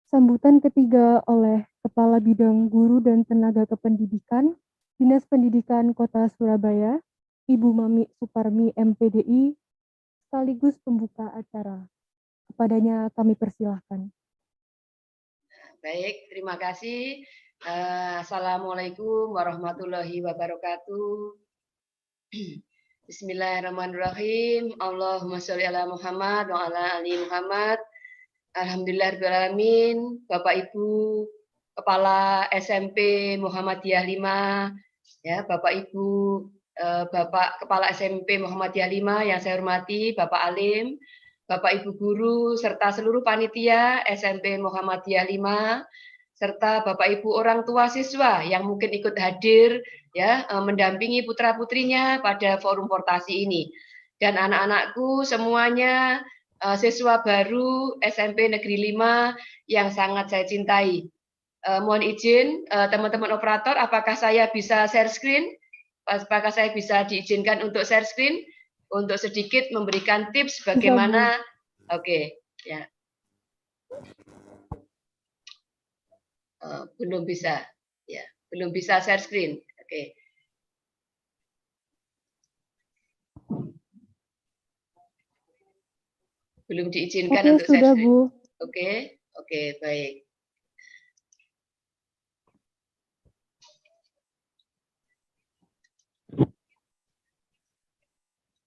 Sambutan ketiga oleh Kepala Bidang Guru dan Tenaga Kependidikan, Dinas Pendidikan Kota Surabaya, Ibu Mami Suparmi MPDI, sekaligus pembuka acara. Kepadanya kami persilahkan. Baik, terima kasih. Assalamualaikum warahmatullahi wabarakatuh. Bismillahirrahmanirrahim. Allahumma sholli ala Muhammad wa ala ali Muhammad. Alhamdulillahirrahmanirrahim. Bapak Ibu Kepala SMP Muhammadiyah 5, ya, Bapak Ibu Bapak Kepala SMP Muhammadiyah 5 yang saya hormati, Bapak Alim, Bapak Ibu guru serta seluruh panitia SMP Muhammadiyah 5, serta Bapak Ibu orang tua siswa yang mungkin ikut hadir ya mendampingi putra-putrinya pada forum portasi ini. Dan anak-anakku semuanya siswa baru SMP Negeri 5 yang sangat saya cintai. Mohon izin teman-teman operator, apakah saya bisa share screen? Apakah saya bisa diizinkan untuk share screen untuk sedikit memberikan tips bagaimana? Oke, ya. Belum bisa, ya, belum bisa share screen. Oke. Belum diizinkan Oke, untuk share sudah, screen. Bu. Oke, baik.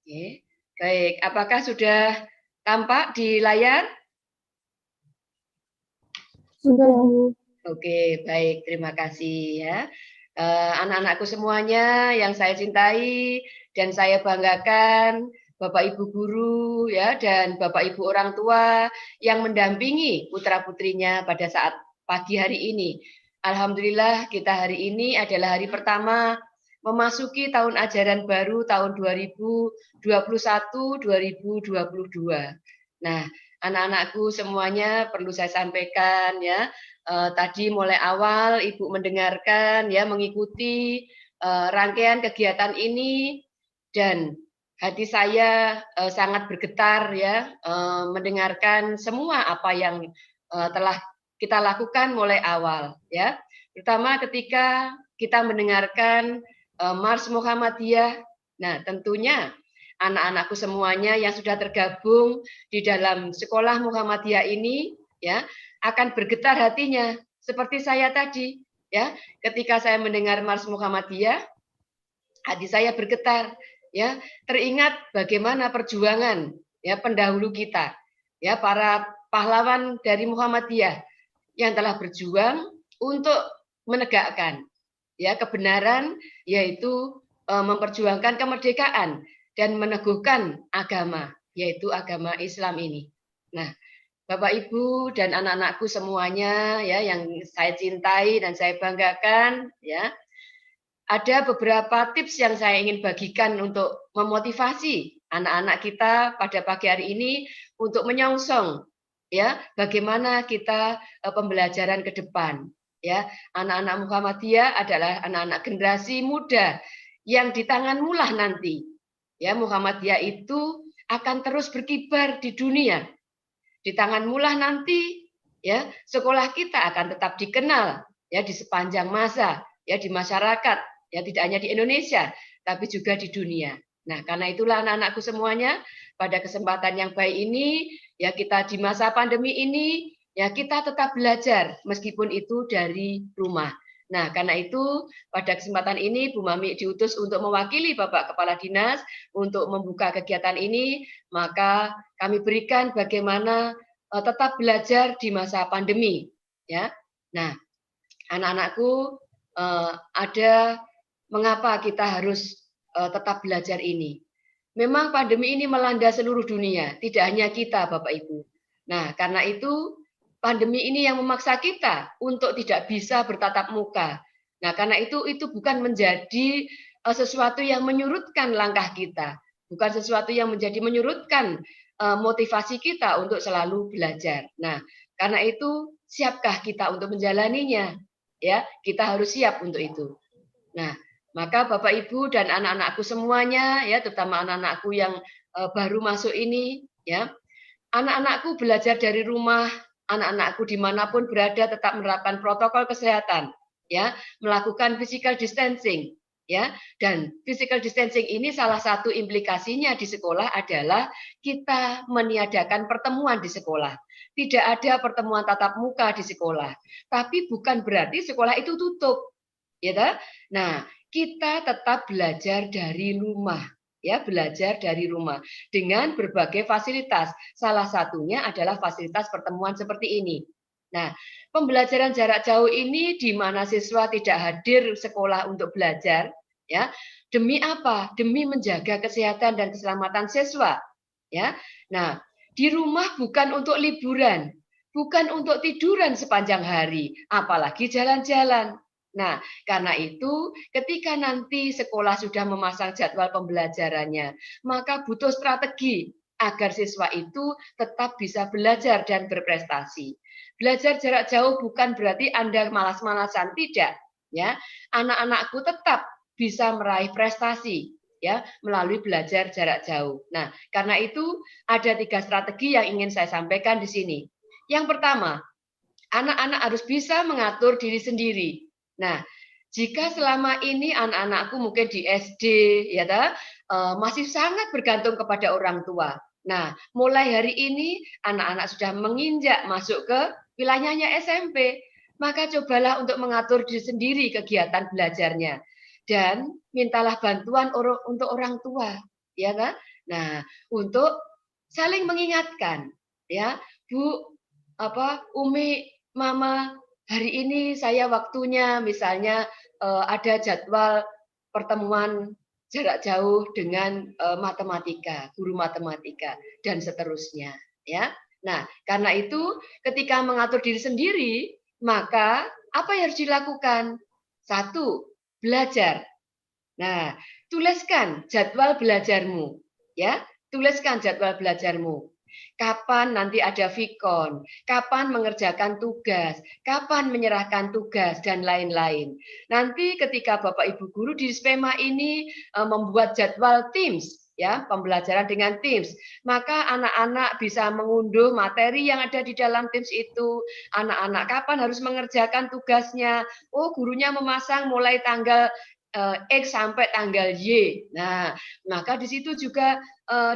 Oke, baik. Apakah sudah tampak di layar? Sudah, Bu. Oke, baik. Terima kasih ya. Anak-anakku semuanya yang saya cintai dan saya banggakan, Bapak Ibu guru ya dan Bapak Ibu orang tua yang mendampingi putra-putrinya pada saat pagi hari ini. Alhamdulillah kita hari ini adalah hari pertama memasuki tahun ajaran baru tahun 2021-2022. Nah, anak-anakku semuanya perlu saya sampaikan ya. Tadi mulai awal Ibu mendengarkan ya, mengikuti rangkaian kegiatan ini dan hati saya sangat bergetar ya mendengarkan semua apa yang telah kita lakukan mulai awal ya. Pertama ketika kita mendengarkan Mars Muhammadiyah. Nah, tentunya anak-anakku semuanya yang sudah tergabung di dalam sekolah Muhammadiyah ini ya akan bergetar hatinya seperti saya tadi ya ketika saya mendengar Mars Muhammadiyah hati saya bergetar ya teringat bagaimana perjuangan ya pendahulu kita ya para pahlawan dari Muhammadiyah yang telah berjuang untuk menegakkan ya kebenaran yaitu memperjuangkan kemerdekaan dan meneguhkan agama yaitu agama Islam ini. Nah, Bapak Ibu dan anak-anakku semuanya ya yang saya cintai dan saya banggakan ya. Ada beberapa tips yang saya ingin bagikan untuk memotivasi anak-anak kita pada pagi hari ini untuk menyongsong ya bagaimana kita pembelajaran ke depan ya. Anak-anak Muhammadiyah adalah anak-anak generasi muda yang di tanganmu lah nanti ya Muhammadiyah itu akan terus berkibar di dunia. Di tanganmu lah nanti ya sekolah kita akan tetap dikenal ya di sepanjang masa ya di masyarakat ya tidak hanya di Indonesia tapi juga di dunia. Nah, karena itulah anak-anakku semuanya pada kesempatan yang baik ini ya kita di masa pandemi ini ya kita tetap belajar meskipun itu dari rumah. Nah, karena itu pada kesempatan ini Bu Mami diutus untuk mewakili Bapak Kepala Dinas untuk membuka kegiatan ini, maka kami berikan bagaimana tetap belajar di masa pandemi ya. Nah, anak-anakku ada mengapa kita harus tetap belajar ini. Memang pandemi ini melanda seluruh dunia, tidak hanya kita Bapak Ibu. Nah, karena itu pandemi ini yang memaksa kita untuk tidak bisa bertatap muka. Nah, karena itu bukan menjadi sesuatu yang menyurutkan langkah kita, bukan sesuatu yang menjadi menyurutkan motivasi kita untuk selalu belajar. Nah, karena itu siapkah kita untuk menjalaninya? Ya, kita harus siap untuk itu. Nah, maka Bapak Ibu dan anak-anakku semuanya ya, terutama anak-anakku yang baru masuk ini ya. Anak-anakku belajar dari rumah anak-anakku dimanapun berada tetap menerapkan protokol kesehatan, ya, melakukan physical distancing, ya, dan physical distancing ini salah satu implikasinya di sekolah adalah kita meniadakan pertemuan di sekolah. Tidak ada pertemuan tatap muka di sekolah, tapi bukan berarti sekolah itu tutup, ya. Nah, kita tetap belajar dari rumah, ya, belajar dari rumah dengan berbagai fasilitas. Salah satunya adalah fasilitas pertemuan seperti ini. Nah, pembelajaran jarak jauh ini di mana siswa tidak hadir sekolah untuk belajar, ya. Demi apa? Demi menjaga kesehatan dan keselamatan siswa, ya. Nah, di rumah bukan untuk liburan, bukan untuk tiduran sepanjang hari, apalagi jalan-jalan. Nah, karena itu ketika nanti sekolah sudah memasang jadwal pembelajarannya, maka butuh strategi agar siswa itu tetap bisa belajar dan berprestasi. Belajar jarak jauh bukan berarti Anda malas-malasan, tidak, ya. Anak-anakku tetap bisa meraih prestasi, ya, melalui belajar jarak jauh. Nah, karena itu ada 3 strategi yang ingin saya sampaikan di sini. Yang pertama, anak-anak harus bisa mengatur diri sendiri. Nah, jika selama ini anak-anakku mungkin di SD, ya, masih sangat bergantung kepada orang tua. Nah, mulai hari ini anak-anak sudah menginjak masuk ke wilayahnya SMP, maka cobalah untuk mengatur diri sendiri kegiatan belajarnya dan mintalah bantuan untuk orang tua, ya kan? Nah, untuk saling mengingatkan, ya, Bu, Umi, Mama, hari ini saya waktunya misalnya ada jadwal pertemuan jarak jauh dengan matematika, guru matematika dan seterusnya, ya. Nah, karena itu ketika mengatur diri sendiri, maka apa yang harus dilakukan? Satu, belajar. Nah, tuliskan jadwal belajarmu, ya. Tuliskan jadwal belajarmu. Kapan nanti ada vikon, kapan mengerjakan tugas, kapan menyerahkan tugas, dan lain-lain. Nanti ketika Bapak Ibu Guru di SPEMA ini membuat jadwal Teams, ya, pembelajaran dengan Teams, maka anak-anak bisa mengunduh materi yang ada di dalam Teams itu. Anak-anak kapan harus mengerjakan tugasnya? Oh, gurunya memasang mulai tanggal X sampai tanggal Y. Nah, maka di situ juga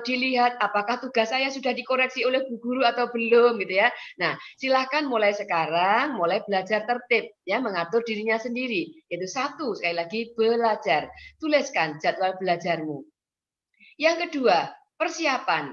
dilihat apakah tugas saya sudah dikoreksi oleh bu guru atau belum, gitu ya. Nah, silahkan mulai sekarang, mulai belajar tertib, ya, mengatur dirinya sendiri. Itu satu, sekali lagi belajar. Tuliskan jadwal belajarmu. Yang kedua, persiapan.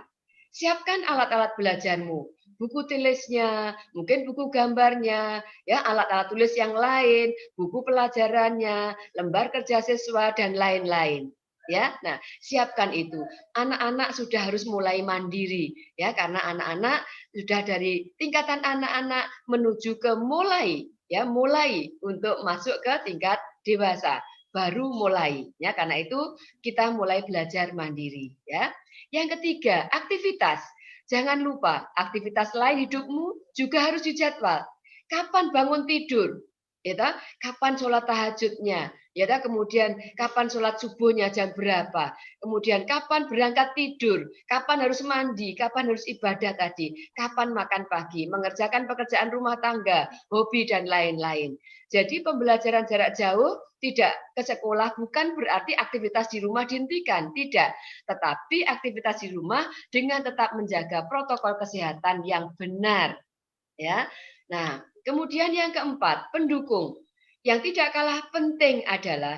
Siapkan alat-alat belajarmu, buku tulisnya, mungkin buku gambarnya, ya, alat-alat tulis yang lain, buku pelajarannya, lembar kerja siswa dan lain-lain. Ya, nah, siapkan itu. Anak-anak sudah harus mulai mandiri, ya, karena anak-anak sudah dari tingkatan anak-anak menuju ke mulai, ya, mulai untuk masuk ke tingkat dewasa, baru mulai, ya, karena itu kita mulai belajar mandiri, ya. Yang ketiga, aktivitas. Jangan lupa, aktivitas lain hidupmu juga harus dijadwal. Kapan bangun tidur? Ya, kapan sholat tahajudnya? Ya, kemudian kapan sholat subuhnya jam berapa? Kemudian kapan berangkat tidur? Kapan harus mandi? Kapan harus ibadah tadi? Kapan makan pagi? Mengerjakan pekerjaan rumah tangga, hobi dan lain-lain. Jadi pembelajaran jarak jauh tidak ke sekolah bukan berarti aktivitas di rumah dihentikan, tidak. Tetapi aktivitas di rumah dengan tetap menjaga protokol kesehatan yang benar, ya. Nah, kemudian yang keempat, pendukung. Yang tidak kalah penting adalah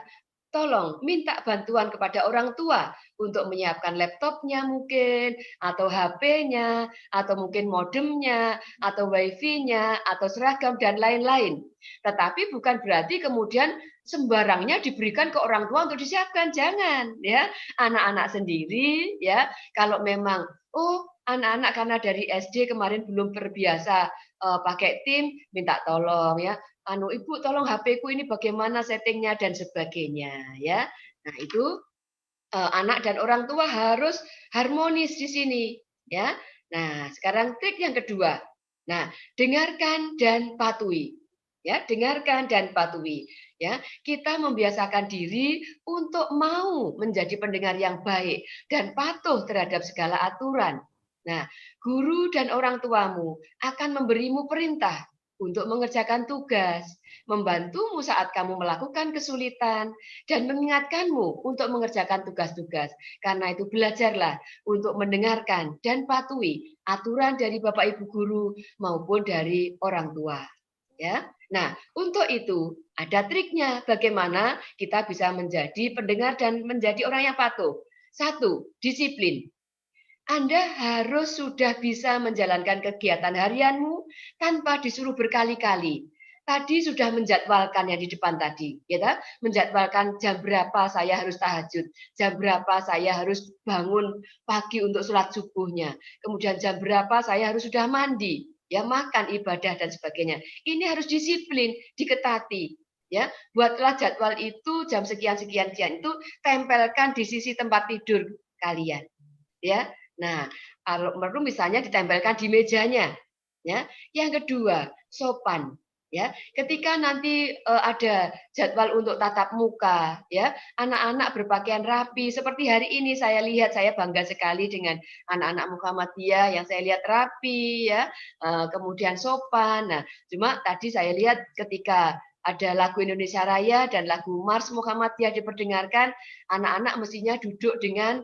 tolong minta bantuan kepada orang tua untuk menyiapkan laptopnya mungkin, atau HP-nya, atau mungkin modemnya, atau wifi-nya, atau seragam, dan lain-lain. Tetapi bukan berarti kemudian sembarangnya diberikan ke orang tua untuk disiapkan, jangan, ya. Anak-anak sendiri, ya, kalau memang, oh, anak-anak karena dari SD kemarin belum terbiasa pakai tim, minta tolong, ya. Ibu tolong HP-ku ini bagaimana settingnya dan sebagainya, ya. Nah, itu anak dan orang tua harus harmonis di sini, ya. Nah, sekarang trik yang kedua. Nah, dengarkan dan patuhi. Ya, dengarkan dan patuhi, ya. Kita membiasakan diri untuk mau menjadi pendengar yang baik dan patuh terhadap segala aturan. Nah, guru dan orang tuamu akan memberimu perintah untuk mengerjakan tugas, membantumu saat kamu melakukan kesulitan, dan mengingatkanmu untuk mengerjakan tugas-tugas. Karena itu belajarlah untuk mendengarkan dan patuhi aturan dari Bapak Ibu guru maupun dari orang tua. Ya. Nah, untuk itu ada triknya bagaimana kita bisa menjadi pendengar dan menjadi orang yang patuh. Satu, disiplin. Anda harus sudah bisa menjalankan kegiatan harianmu tanpa disuruh berkali-kali. Tadi sudah menjadwalkan yang di depan tadi, ya kan? Menjadwalkan jam berapa saya harus tahajud, jam berapa saya harus bangun pagi untuk sholat subuhnya, kemudian jam berapa saya harus sudah mandi, ya makan, ibadah dan sebagainya. Ini harus disiplin, diketati, ya. Buatlah jadwal itu jam sekian sekian sekian itu tempelkan di sisi tempat tidur kalian, ya. Nah, kalau perlu misalnya ditempelkan di mejanya, ya. Yang kedua, sopan, ya. Ketika nanti ada jadwal untuk tatap muka, ya, anak-anak berpakaian rapi seperti hari ini saya lihat, saya bangga sekali dengan anak-anak Muhammadiyah yang saya lihat rapi, ya, kemudian sopan. Nah, cuma tadi saya lihat ketika ada lagu Indonesia Raya dan lagu Mars Muhammadiyah diperdengarkan, anak-anak mestinya duduk dengan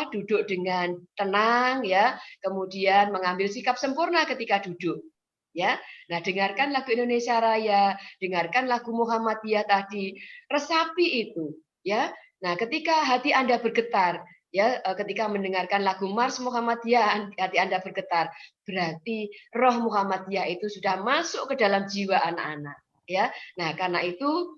duduk dengan tenang, ya, kemudian mengambil sikap sempurna ketika duduk, ya. Nah, dengarkan lagu Indonesia Raya, dengarkan lagu Muhammadiyah tadi, resapi itu, ya. Nah, ketika hati Anda bergetar, ya, ketika mendengarkan lagu Mars Muhammadiyah hati Anda bergetar, berarti roh Muhammadiyah itu sudah masuk ke dalam jiwa anak-anak, ya. Nah, karena itu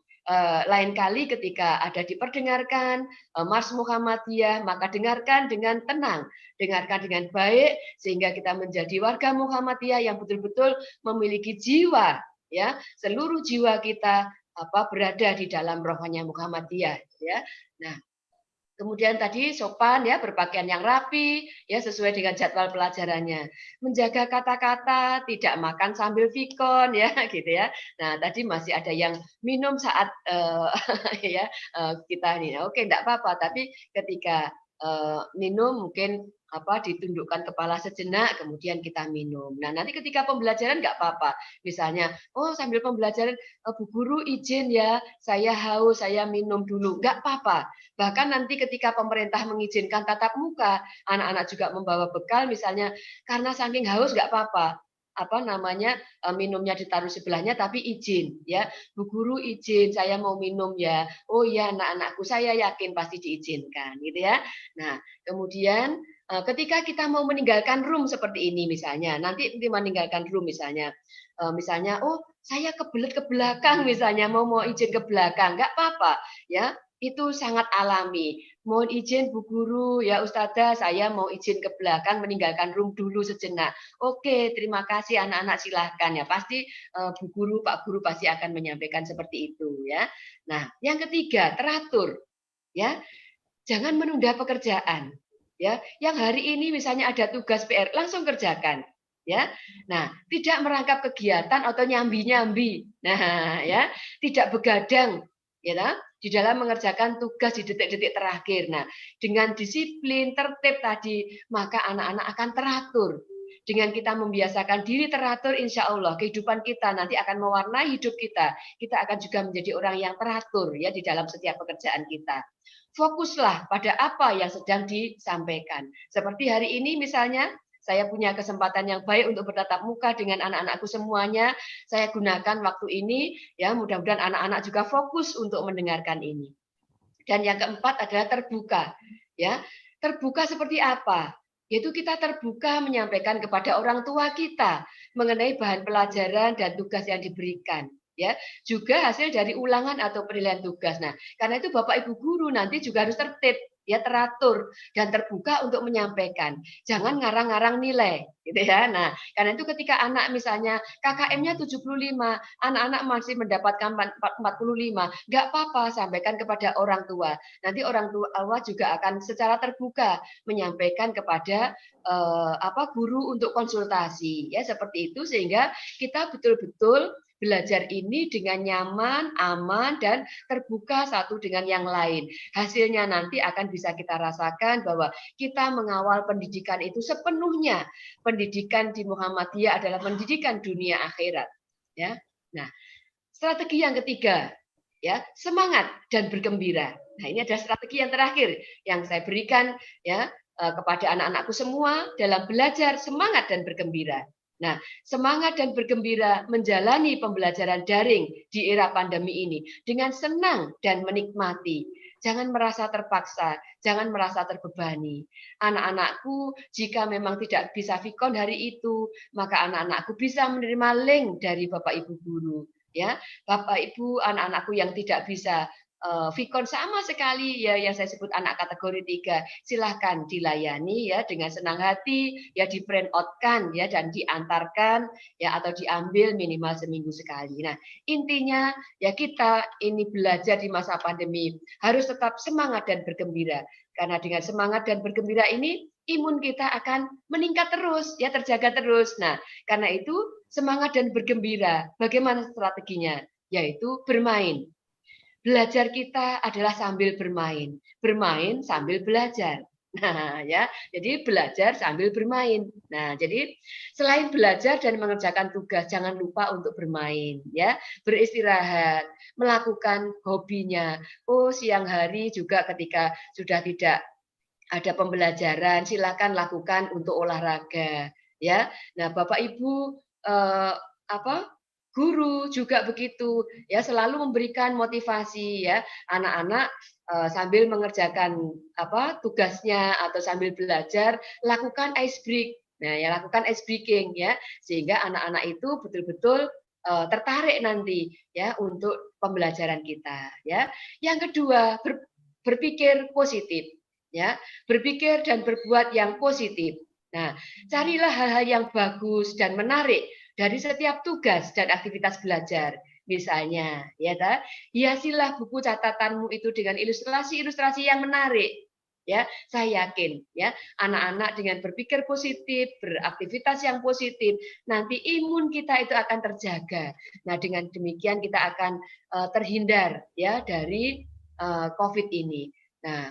lain kali ketika ada diperdengarkan Mars Muhammadiyah, maka dengarkan dengan tenang, dengarkan dengan baik sehingga kita menjadi warga Muhammadiyah yang betul-betul memiliki jiwa, ya, seluruh jiwa kita berada di dalam rohnya Muhammadiyah, ya. Nah, kemudian tadi sopan, ya, berpakaian yang rapi, ya, sesuai dengan jadwal pelajarannya. Menjaga kata-kata, tidak makan sambil vikon, ya, gitu ya. Nah, tadi masih ada yang minum saat ya, kita nih, oke, enggak apa-apa, tapi ketika minum mungkin ditundukkan kepala sejenak, kemudian kita minum. Nah, nanti ketika pembelajaran enggak apa-apa. Misalnya, oh, sambil pembelajaran, Bu Guru izin ya, saya haus, saya minum dulu. Enggak apa-apa. Bahkan nanti ketika pemerintah mengizinkan tatap muka, anak-anak juga membawa bekal misalnya karena saking haus nggak apa-apa. Minumnya ditaruh sebelahnya tapi izin, ya. Bu Guru izin, saya mau minum ya. Oh ya, anak-anakku saya yakin pasti diizinkan, gitu ya. Nah, kemudian ketika kita mau meninggalkan room seperti ini misalnya, nanti meninggalkan room misalnya, oh saya kebelet ke belakang misalnya, mau izin ke belakang, nggak apa-apa, ya. Itu sangat alami. Mohon izin Bu Guru, ya Ustazah, saya mau izin ke belakang meninggalkan room dulu sejenak. Oke, terima kasih anak-anak silahkan ya. Pasti Bu Guru, Pak Guru pasti akan menyampaikan seperti itu ya. Nah, yang ketiga, teratur ya. Jangan menunda pekerjaan. Ya, yang hari ini misalnya ada tugas PR, langsung kerjakan. Ya. Nah, tidak merangkap kegiatan atau nyambi-nyambi. Nah, ya, tidak begadang, ya, di dalam mengerjakan tugas di detik-detik terakhir. Nah, dengan disiplin, tertib tadi, maka anak-anak akan teratur. Dengan kita membiasakan diri teratur, insya Allah kehidupan kita nanti akan mewarnai hidup kita. Kita akan juga menjadi orang yang teratur ya di dalam setiap pekerjaan kita. Fokuslah pada apa yang sedang disampaikan. Seperti hari ini misalnya, saya punya kesempatan yang baik untuk bertatap muka dengan anak-anakku semuanya. Saya gunakan waktu ini, ya mudah-mudahan anak-anak juga fokus untuk mendengarkan ini. Dan yang keempat adalah terbuka. Ya, terbuka seperti apa? Yaitu kita terbuka menyampaikan kepada orang tua kita mengenai bahan pelajaran dan tugas yang diberikan. Ya, juga hasil dari ulangan atau penilaian tugas. Nah, karena itu Bapak Ibu guru nanti juga harus tertib, ya teratur dan terbuka untuk menyampaikan. Jangan ngarang-ngarang nilai, gitu ya. Nah, karena itu ketika anak misalnya KKM-nya 75, anak-anak masih mendapatkan 45, nggak apa-apa sampaikan kepada orang tua. Nanti orang tua juga akan secara terbuka menyampaikan kepada guru untuk konsultasi, ya seperti itu sehingga kita betul-betul belajar ini dengan nyaman, aman, dan terbuka satu dengan yang lain. Hasilnya nanti akan bisa kita rasakan bahwa kita mengawal pendidikan itu sepenuhnya. Pendidikan di Muhammadiyah adalah pendidikan dunia akhirat. Ya, nah strategi yang ketiga, ya semangat dan bergembira. Nah ini adalah strategi yang terakhir yang saya berikan ya kepada anak-anakku semua dalam belajar semangat dan bergembira. Nah, semangat dan bergembira menjalani pembelajaran daring di era pandemi ini dengan senang dan menikmati. Jangan merasa terpaksa, jangan merasa terbebani. Anak-anakku, jika memang tidak bisa vikon hari itu, maka anak-anakku bisa menerima link dari Bapak Ibu guru. Ya, Bapak Ibu, anak-anakku yang tidak bisa vikon sama sekali ya yang saya sebut anak kategori 3 silahkan dilayani ya dengan senang hati ya di print out-kan ya dan diantarkan ya atau diambil minimal seminggu sekali. Nah, intinya ya kita ini belajar di masa pandemi harus tetap semangat dan bergembira karena dengan semangat dan bergembira ini imun kita akan meningkat terus ya terjaga terus. Nah, karena itu semangat dan bergembira. Bagaimana strateginya? Yaitu bermain. Belajar kita adalah sambil bermain, bermain sambil belajar. Nah, ya, jadi belajar sambil bermain. Nah, jadi selain belajar dan mengerjakan tugas, jangan lupa untuk bermain, ya, beristirahat, melakukan hobinya. Oh, siang hari juga ketika sudah tidak ada pembelajaran, silakan lakukan untuk olahraga, ya. Nah, Bapak Ibu apa guru juga begitu ya selalu memberikan motivasi ya anak-anak sambil mengerjakan apa tugasnya atau sambil belajar lakukan ice break. Nah, ya lakukan ice breaking ya sehingga anak-anak itu betul-betul tertarik nanti ya untuk pembelajaran kita ya. Yang kedua, berpikir positif ya, berpikir dan berbuat yang positif. Nah, carilah hal-hal yang bagus dan menarik dari setiap tugas dan aktivitas belajar. Misalnya, ya hiasilah buku catatanmu itu dengan ilustrasi-ilustrasi yang menarik. Ya, saya yakin ya, anak-anak dengan berpikir positif, beraktivitas yang positif, nanti imun kita itu akan terjaga. Nah, dengan demikian kita akan terhindar ya dari COVID ini. Nah,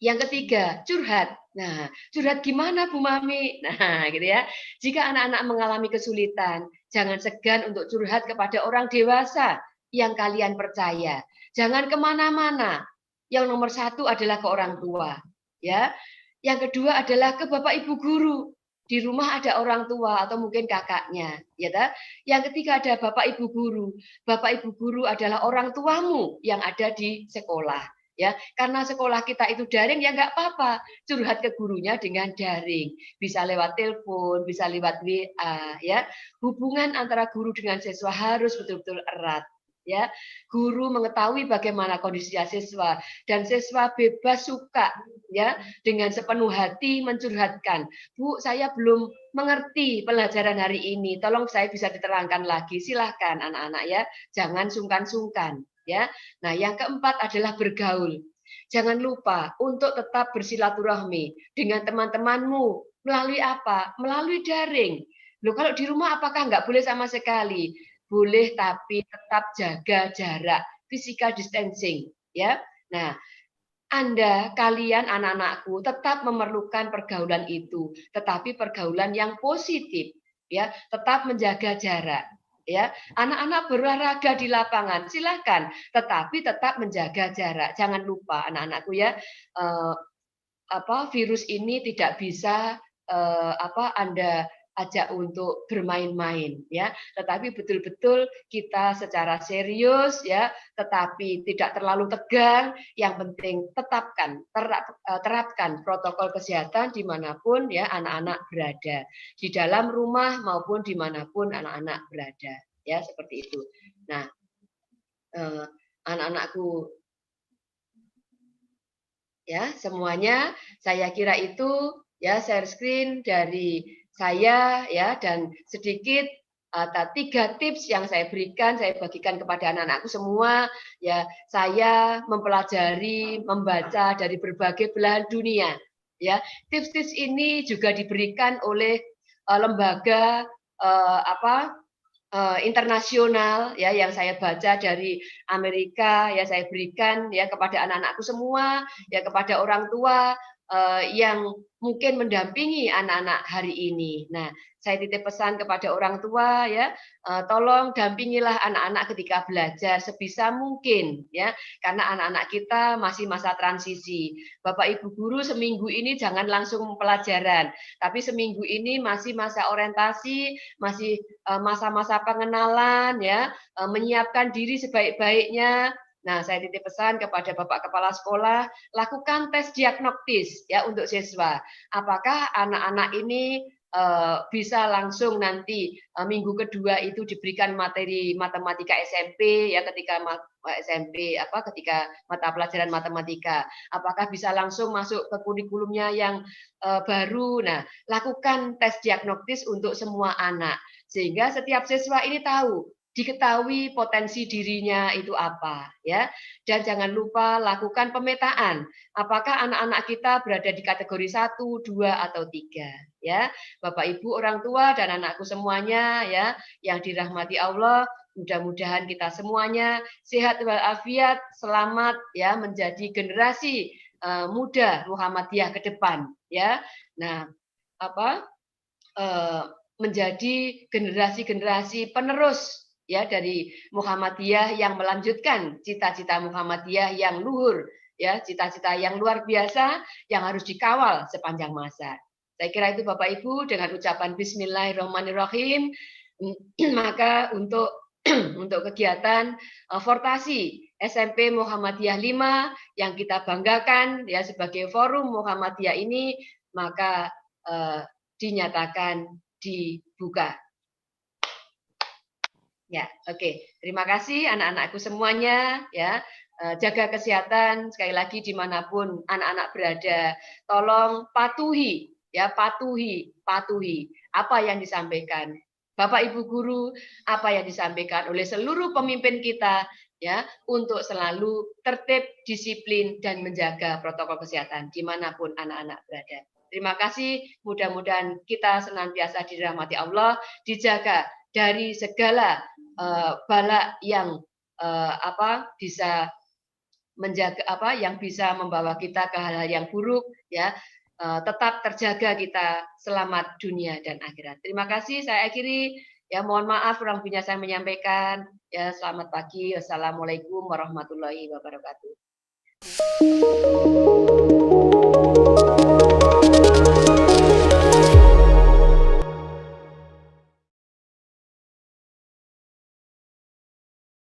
yang ketiga, curhat. Nah, curhat gimana Bu Mami? Nah, gitu ya. Jika anak-anak mengalami kesulitan, jangan segan untuk curhat kepada orang dewasa yang kalian percaya. Jangan kemana-mana. Yang nomor satu adalah ke orang tua. Ya. Yang kedua adalah ke Bapak Ibu guru. Di rumah ada orang tua atau mungkin kakaknya. Ya, yang ketiga ada Bapak Ibu guru. Bapak Ibu guru adalah orang tuamu yang ada di sekolah ya karena sekolah kita itu daring ya nggak apa-apa curhat ke gurunya dengan daring bisa lewat telepon bisa lewat WA ya hubungan antara guru dengan siswa harus betul-betul erat ya guru mengetahui bagaimana kondisi siswa dan siswa bebas suka ya dengan sepenuh hati mencurhatkan Bu saya belum mengerti pelajaran hari ini tolong saya bisa diterangkan lagi silahkan anak-anak ya jangan sungkan-sungkan ya. Nah, yang keempat adalah bergaul. Jangan lupa untuk tetap bersilaturahmi dengan teman-temanmu melalui apa? Melalui daring. Loh, kalau di rumah apakah nggak boleh sama sekali? Boleh, tapi tetap jaga jarak, physical distancing, ya. Nah, anda, kalian, anak-anakku, tetap memerlukan pergaulan itu, tetapi pergaulan yang positif, ya, tetap menjaga jarak. Ya, anak-anak berolahraga di lapangan, silakan, tetapi tetap menjaga jarak. Jangan lupa, anak-anakku ya, virus ini tidak bisa Anda ajak untuk bermain-main ya tetapi betul-betul kita secara serius ya tetapi tidak terlalu tegang yang penting terapkan protokol kesehatan dimanapun ya anak-anak berada di dalam rumah maupun dimanapun anak-anak berada ya seperti itu. Nah anak-anakku ya semuanya saya kira itu ya share screen dari saya ya dan sedikit 3 tips yang saya berikan saya bagikan kepada anak-anakku semua ya saya mempelajari membaca dari berbagai belahan dunia ya tips-tips ini juga diberikan oleh lembaga internasional ya yang saya baca dari Amerika ya saya berikan ya kepada anak-anakku semua ya kepada orang tua yang mungkin mendampingi anak-anak hari ini. Nah, saya titip pesan kepada orang tua ya, tolong dampingilah anak-anak ketika belajar sebisa mungkin ya, karena anak-anak kita masih masa transisi. Bapak Ibu guru seminggu ini jangan langsung pelajaran, tapi seminggu ini masih masa orientasi, masih masa-masa pengenalan ya, menyiapkan diri sebaik-baiknya. Nah, saya titip pesan kepada Bapak Kepala Sekolah, lakukan tes diagnostis ya untuk siswa. Apakah anak-anak ini bisa langsung nanti minggu kedua itu diberikan materi matematika SMP ya ketika SMP ketika mata pelajaran matematika. Apakah bisa langsung masuk ke kurikulumnya yang baru? Nah, lakukan tes diagnostis untuk semua anak sehingga setiap siswa ini tahu diketahui potensi dirinya itu apa ya, dan jangan lupa lakukan pemetaan apakah anak-anak kita berada di kategori 1, 2 atau 3 ya. Bapak Ibu orang tua dan anakku semuanya ya yang dirahmati Allah, mudah-mudahan kita semuanya sehat walafiat, selamat ya menjadi generasi muda Muhammadiyah ke depan ya. Nah, menjadi generasi-generasi penerus ya dari Muhammadiyah yang melanjutkan cita-cita Muhammadiyah yang luhur ya, cita-cita yang luar biasa yang harus dikawal sepanjang masa. Saya kira itu Bapak Ibu dengan ucapan bismillahirrahmanirrahim maka untuk untuk kegiatan Fortasi SMP Muhammadiyah 5 yang kita banggakan ya sebagai forum Muhammadiyah ini maka dinyatakan dibuka. Ya, oke. Terima kasih anak-anakku semuanya ya. Jaga kesehatan sekali lagi dimanapun anak-anak berada. Tolong patuhi ya, patuhi apa yang disampaikan Bapak Ibu guru, apa yang disampaikan oleh seluruh pemimpin kita ya untuk selalu tertib, disiplin dan menjaga protokol kesehatan dimanapun anak-anak berada. Terima kasih. Mudah-mudahan kita senantiasa dirahmati Allah, dijaga dari segala bala yang bisa menjaga yang bisa membawa kita ke hal-hal yang buruk ya. Tetap terjaga kita selamat dunia dan akhirat. Terima kasih. Saya akhiri. Ya mohon maaf kurang lebihnya saya menyampaikan. Ya selamat pagi. Wassalamualaikum warahmatullahi wabarakatuh.